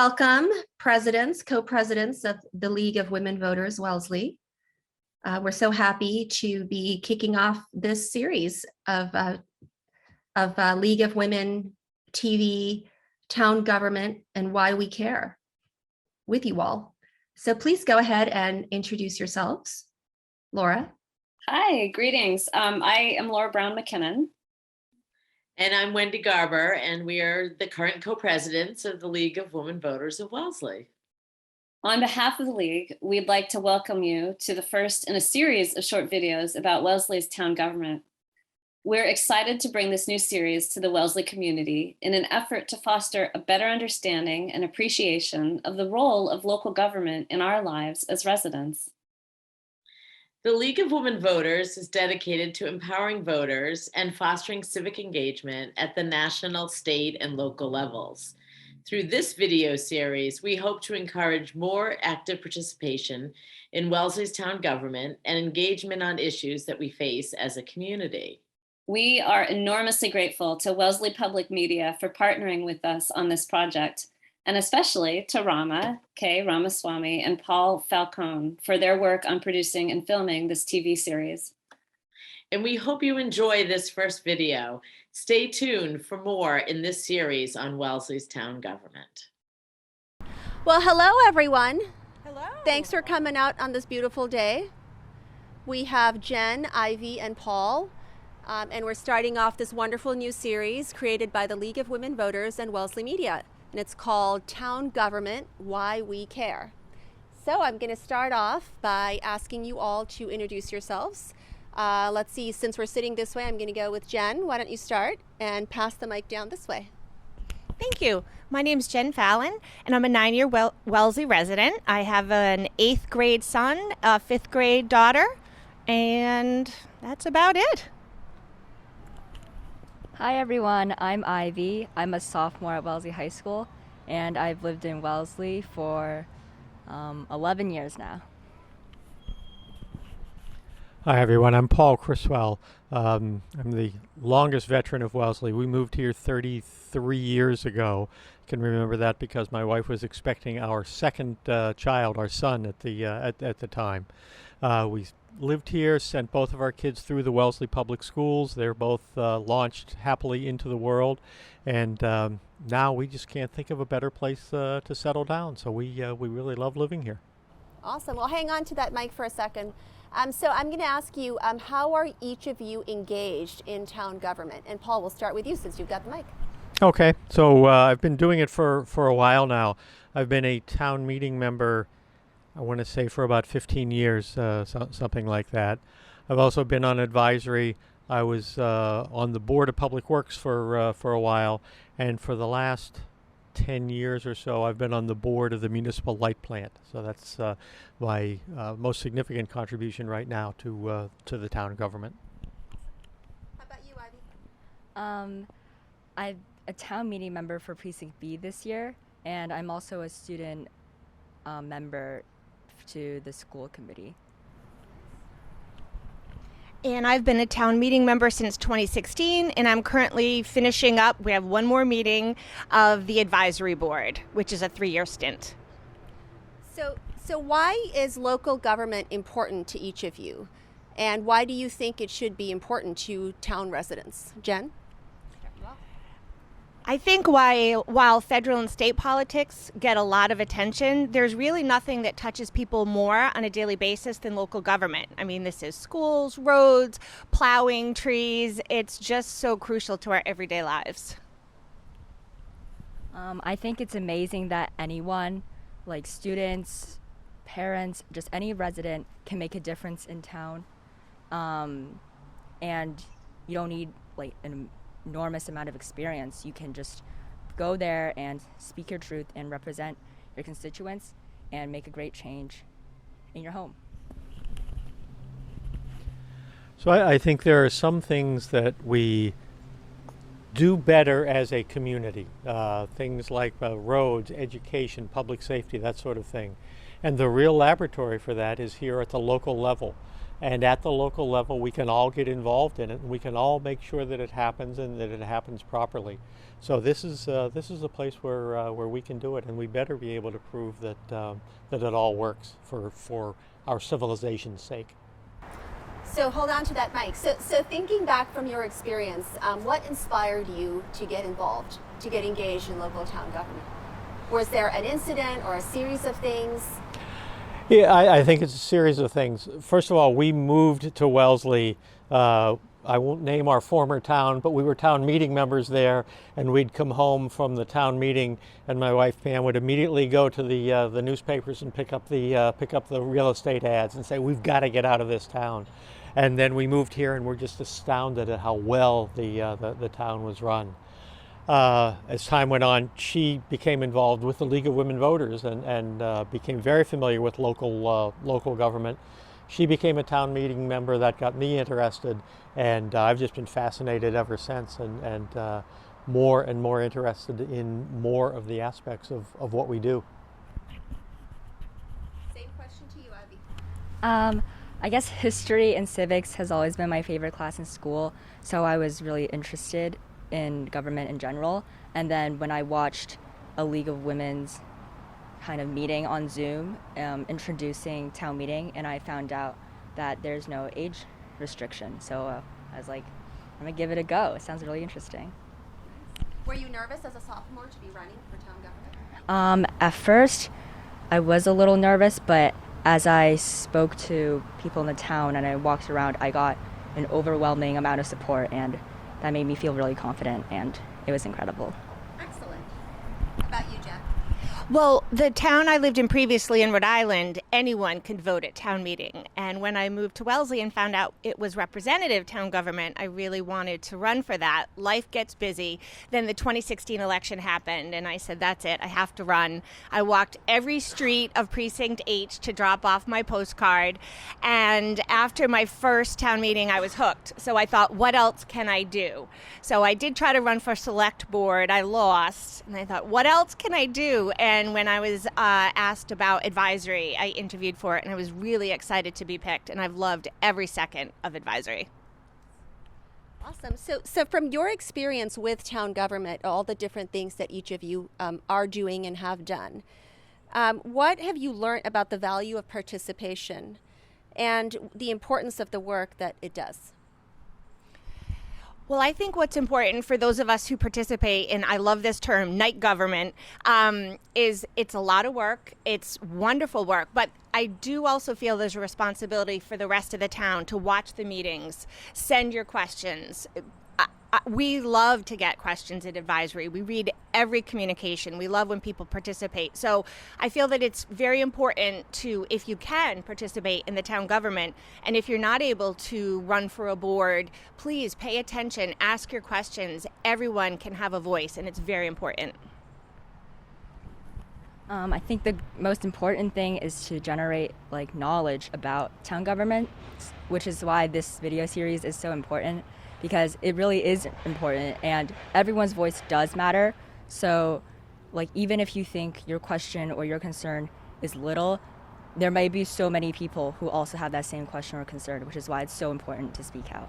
Welcome, presidents, co-presidents of the League of Women Voters, Wellesley. We're so happy to be kicking off this series of League of Women TV, town government, and why we care with you all. So please go ahead and introduce yourselves. Laura. Hi, greetings. I am Laura Brown McKinnon. And I'm Wendy Garber, and we are the current co-presidents of the League of Women Voters of Wellesley. On behalf of the League, we'd like to welcome you to the first in a series of short videos about Wellesley's town government. We're excited to bring this new series to the Wellesley community in an effort to foster a better understanding and appreciation of the role of local government in our lives as residents. The League of Women Voters is dedicated to empowering voters and fostering civic engagement at the national, state, and local levels. Through this video series, we hope to encourage more active participation in Wellesley's town government and engagement on issues that we face as a community. We are enormously grateful to Wellesley Public Media for partnering with us on this project, and especially to Rama K, Ramaswamy, and Paul Falcone for their work on producing and filming this TV series. And we hope you enjoy this first video. Stay tuned for more in this series on Wellesley's town government. Well, hello, everyone. Hello. Thanks for coming out on this beautiful day. We have Jen, Ivy, and Paul, and we're starting off this wonderful new series created by the League of Women Voters and Wellesley Media. And it's called Town Government, Why We Care. So I'm going to start off by asking you all to introduce yourselves. Let's see, since we're sitting this way, I'm going to go with Jen. Why don't you start and pass the mic down this way? Thank you. My name is Jen Fallon, and I'm a 9-year Wellesley resident. I have an 8th grade son, a 5th grade daughter, and that's about it. Hi everyone, I'm Ivy. I'm a sophomore at Wellesley High School, and I've lived in Wellesley for 11 years now. Hi everyone, I'm Paul Criswell. I'm the longest veteran of Wellesley. We moved here 33 years ago. I can remember that because my wife was expecting our second child, our son, at the time. We lived here, sent both of our kids through the Wellesley Public Schools. They're both launched happily into the world, and now we just can't think of a better place to settle down. So we really love living here. Awesome. Well, hang on to that mic for a second. So I'm going to ask you, how are each of you engaged in town government? And Paul, we'll start with you since you've got the mic. Okay. So I've been doing it for a while now. I've been a town meeting member, I want to say, for about 15 years, something like that. I've also been on advisory. I was on the board of Public Works for a while, and for the last 10 years or so, I've been on the board of the municipal light plant. So that's my most significant contribution right now to the town government. How about you, Ivy? I'm a town meeting member for Precinct B this year, and I'm also a student member to the school committee. And I've been a town meeting member since 2016, and I'm currently finishing up. We have one more meeting of the advisory board, which is a 3-year stint. So why is local government important to each of you? And why do you think it should be important to town residents? Jen? I think while federal and state politics get a lot of attention, there's really nothing that touches people more on a daily basis than local government. I mean, this is schools, roads, plowing, trees. It's just so crucial to our everyday lives. I think it's amazing that anyone, like students, parents, just any resident, can make a difference in town. And you don't need like an enormous amount of experience. You can just go there and speak your truth and represent your constituents and make a great change in your home. So I think there are some things that we do better as a community, things like roads, education, public safety, that sort of thing. And the real laboratory for that is here at the local level. And at the local level, we can all get involved in it, and we can all make sure that it happens and that it happens properly. So this is a place where we can do it, and we better be able to prove that that it all works for our civilization's sake. So hold on to that mic. So thinking back from your experience, what inspired you to get involved, to get engaged in local town government? Was there an incident or a series of things? Yeah, I think it's a series of things. First of all, we moved to Wellesley. I won't name our former town, but we were town meeting members there, and we'd come home from the town meeting, and my wife Pam would immediately go to the newspapers and pick up the real estate ads and say, "We've got to get out of this town." And then we moved here, and we're just astounded at how well the town was run. As time went on, she became involved with the League of Women Voters and became very familiar with local government. She became a town meeting member. That got me interested, and I've just been fascinated ever since, and more and more interested in more of the aspects of what we do. Same question to you, Ivy. I guess history and civics has always been my favorite class in school, so I was really interested in government in general. And then when I watched a League of Women's kind of meeting on Zoom introducing town meeting, and I found out that there's no age restriction. So I was like, I'm gonna give it a go. It sounds really interesting. Were you nervous as a sophomore to be running for town government? At first, I was a little nervous, but as I spoke to people in the town and I walked around, I got an overwhelming amount of support, and that made me feel really confident, and it was incredible. Excellent. How about you, Jen? Well, the town I lived in previously in Rhode Island, anyone could vote at town meeting. And when I moved to Wellesley and found out it was representative town government, I really wanted to run for that. Life gets busy. Then the 2016 election happened, and I said, that's it, I have to run. I walked every street of Precinct H to drop off my postcard. And after my first town meeting, I was hooked. So I thought, what else can I do? So I did try to run for select board. I lost. And I thought, what else can I do? And when I was asked about advisory, I interviewed for it, and I was really excited to be picked, and I've loved every second of advisory. Awesome. So from your experience with town government, all the different things that each of you are doing and have done, what have you learned about the value of participation and the importance of the work that it does? Well, I think what's important for those of us who participate in, I love this term, night government, is it's a lot of work. It's wonderful work. But I do also feel there's a responsibility for the rest of the town to watch the meetings, send your questions. We love to get questions at advisory. We read every communication. We love when people participate. So I feel that it's very important to, if you can, participate in the town government. And if you're not able to run for a board, please pay attention, ask your questions. Everyone can have a voice, and it's very important. I think the most important thing is to generate knowledge about town government, which is why this video series is so important. Because it really is important, and everyone's voice does matter. So even if you think your question or your concern is little, there may be so many people who also have that same question or concern, which is why it's so important to speak out.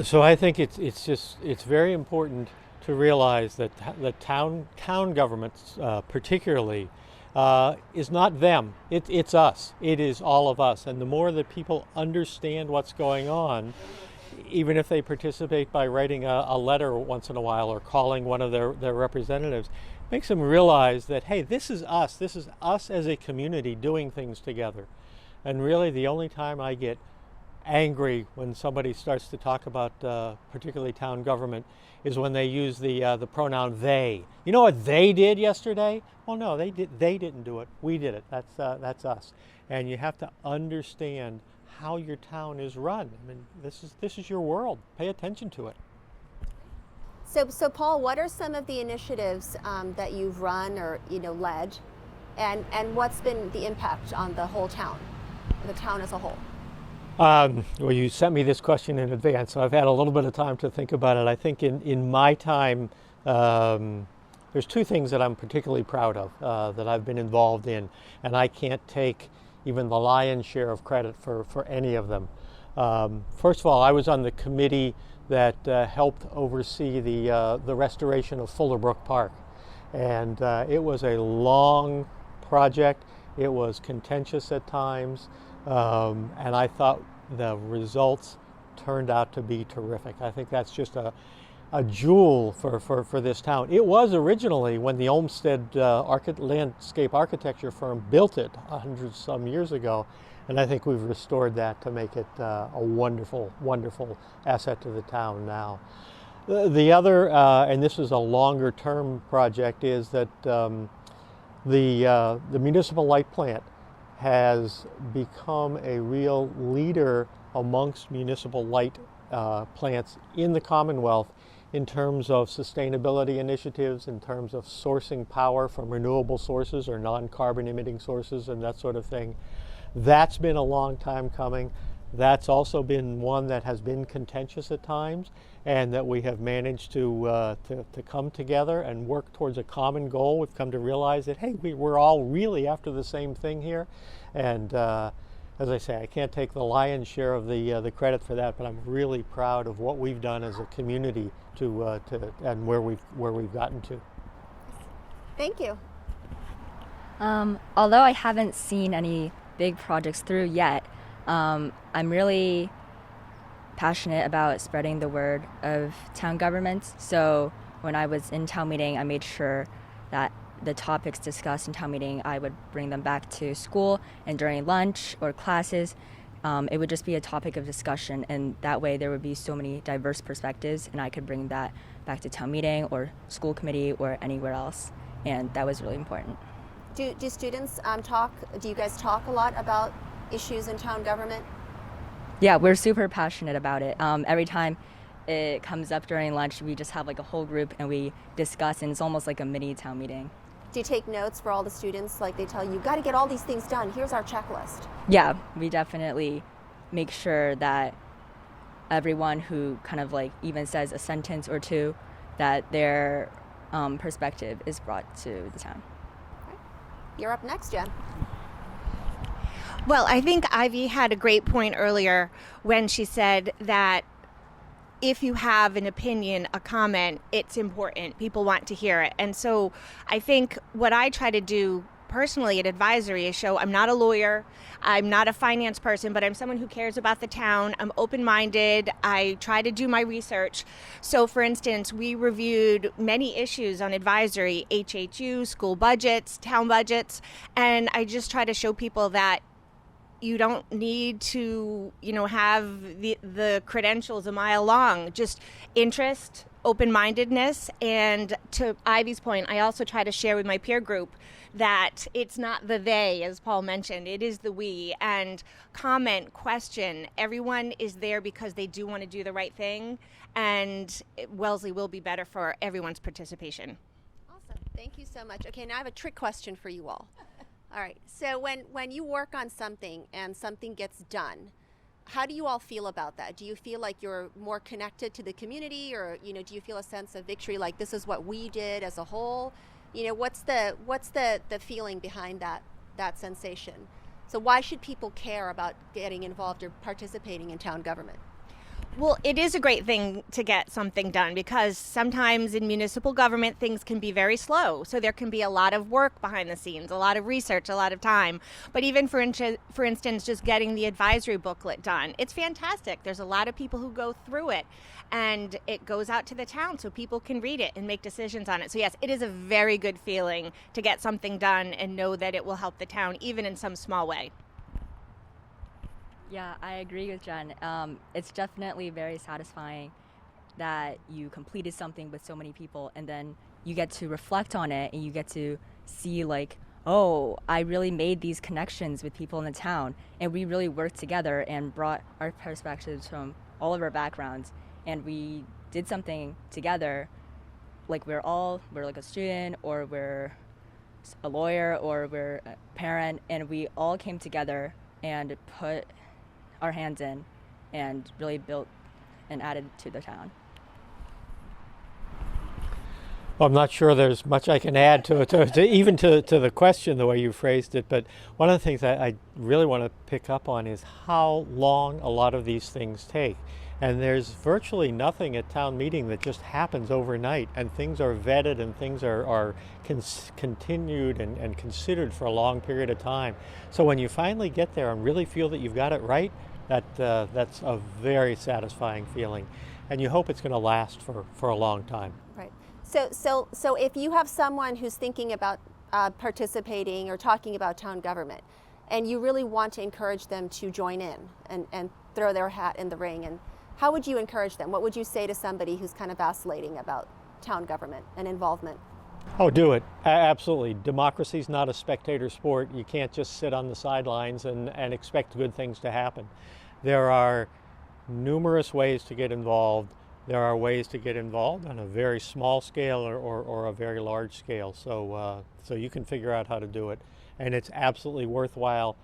So I think it's very important to realize that the town governments particularly is not them. It's us. It is all of us. And the more that people understand what's going on, even if they participate by writing a letter once in a while or calling one of their representatives, makes them realize that, hey, this is us. This is us as a community doing things together. And really the only time I get angry when somebody starts to talk about particularly town government is when they use the pronoun they. You know what they did yesterday? Well, no, they didn't do it. We did it. That's us. And you have to understand how your town is run. I mean, this is your world. Pay attention to it. So Paul, what are some of the initiatives that you've run or led, and what's been the impact on the whole town, the town as a whole? Well, you sent me this question in advance, so I've had a little bit of time to think about it. I think in my time, there's two things that I'm particularly proud of that I've been involved in, and I can't take even the lion's share of credit for any of them. First of all, I was on the committee that helped oversee the restoration of Fullerbrook Park. And it was a long project. It was contentious at times. And I thought the results turned out to be terrific. I think that's just a jewel for this town. It was originally, when the Olmsted landscape architecture firm built it 100-some years ago, and I think we've restored that to make it a wonderful, wonderful asset to the town now. The other, and this is a longer term project, is that the municipal light plant has become a real leader amongst municipal light plants in the Commonwealth in terms of sustainability initiatives, in terms of sourcing power from renewable sources or non-carbon emitting sources and that sort of thing. That's been a long time coming. That's also been one that has been contentious at times, and that we have managed to come together and work towards a common goal. We've come to realize that, hey, we're all really after the same thing here. And as I say, I can't take the lion's share of the credit for that, but I'm really proud of what we've done as a community and where we've gotten to. Thank you. Although I haven't seen any big projects through yet, I'm really passionate about spreading the word of town government. So when I was in town meeting, I made sure that the topics discussed in town meeting, I would bring them back to school, and during lunch or classes, it would just be a topic of discussion, and that way there would be so many diverse perspectives, and I could bring that back to town meeting or school committee or anywhere else, and that was really important. Do students talk? Do you guys talk a lot about issues in town government? Yeah, we're super passionate about it. Every time it comes up during lunch, we just have like a whole group and we discuss, and it's almost like a mini town meeting. Do you take notes for all the students? Like they tell you, got to get all these things done. Here's our checklist. Yeah, we definitely make sure that everyone who kind of like even says a sentence or two, that their perspective is brought to the town. You're up next, Jen. Well, I think Ivy had a great point earlier when she said that if you have an opinion, a comment, it's important. People want to hear it. And so I think what I try to do personally at advisory is show I'm not a lawyer, I'm not a finance person, but I'm someone who cares about the town. I'm open-minded. I try to do my research. So for instance, we reviewed many issues on advisory, HHU, school budgets, town budgets, and I just try to show people that you don't need to, have the credentials a mile long. Just interest, open-mindedness, and to Ivy's point, I also try to share with my peer group that it's not the they, as Paul mentioned, it is the we. And comment, question, everyone is there because they do want to do the right thing, and Wellesley will be better for everyone's participation. Awesome. Thank you so much. Okay, now I have a trick question for you all. All right, so when you work on something and something gets done, how do you all feel about that? Do you feel like you're more connected to the community, or do you feel a sense of victory, like this is what we did as a whole? What's the feeling behind that sensation? So why should people care about getting involved or participating in town government? Well, it is a great thing to get something done, because sometimes in municipal government things can be very slow. So there can be a lot of work behind the scenes, a lot of research, a lot of time. But even for instance, just getting the advisory booklet done, it's fantastic. There's a lot of people who go through it, and it goes out to the town so people can read it and make decisions on it. So yes, it is a very good feeling to get something done and know that it will help the town, even in some small way. Yeah, I agree with Jen. It's definitely very satisfying that you completed something with so many people, and then you get to reflect on it and you get to see like, oh, I really made these connections with people in the town, and we really worked together and brought our perspectives from all of our backgrounds, and we did something together. Like we're like a student, or we're a lawyer, or we're a parent, and we all came together and put our hands in and really built and added to the town. Well, I'm not sure there's much I can add to the question, the way you phrased it, but one of the things I really want to pick up on is how long a lot of these things take. And there's virtually nothing at town meeting that just happens overnight, and things are vetted and things are continued and considered for a long period of time. So when you finally get there and really feel that you've got it right, that's a very satisfying feeling. And you hope it's going to last for a long time. Right. So if you have someone who's thinking about participating or talking about town government, and you really want to encourage them to join in and throw their hat in the ring, and how would you encourage them? What would you say to somebody who's kind of vacillating about town government and involvement? Oh, do it. Absolutely. Democracy's not a spectator sport. You can't just sit on the sidelines and expect good things to happen. There are numerous ways to get involved. There are ways to get involved on a very small scale or a very large scale. So you can figure out how to do it. And it's absolutely worthwhile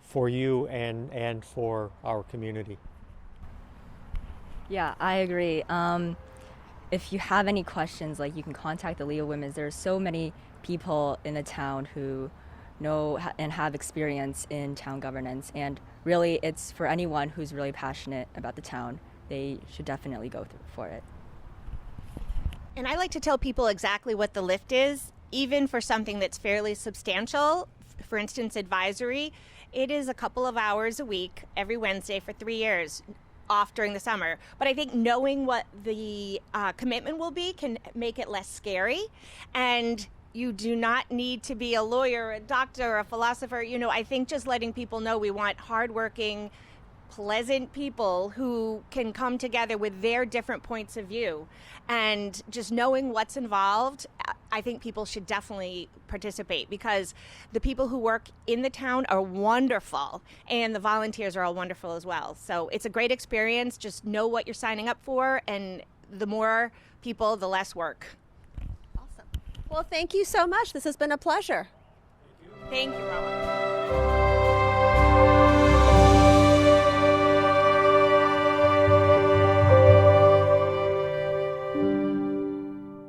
for you and for our community. Yeah, I agree. If you have any questions, you can contact the League of Women. There's so many people in the town who know and have experience in town governance, and really it's for anyone who's really passionate about the town. They should definitely go for it. And I like to tell people exactly what the lift is, even for something that's fairly substantial. For instance, advisory. It is a couple of hours a week, every Wednesday for 3 years, off during the summer. But I think knowing what the commitment will be can make it less scary. And you do not need to be a lawyer, a doctor, a philosopher. I think just letting people know we want hardworking, pleasant people who can come together with their different points of view, and just knowing what's involved, I think people should definitely participate, because the people who work in the town are wonderful and the volunteers are all wonderful as well. So it's a great experience. Just know what you're signing up for, and the more people, the less work. Awesome. Well, thank you so much. This has been a pleasure. Thank you, Rama.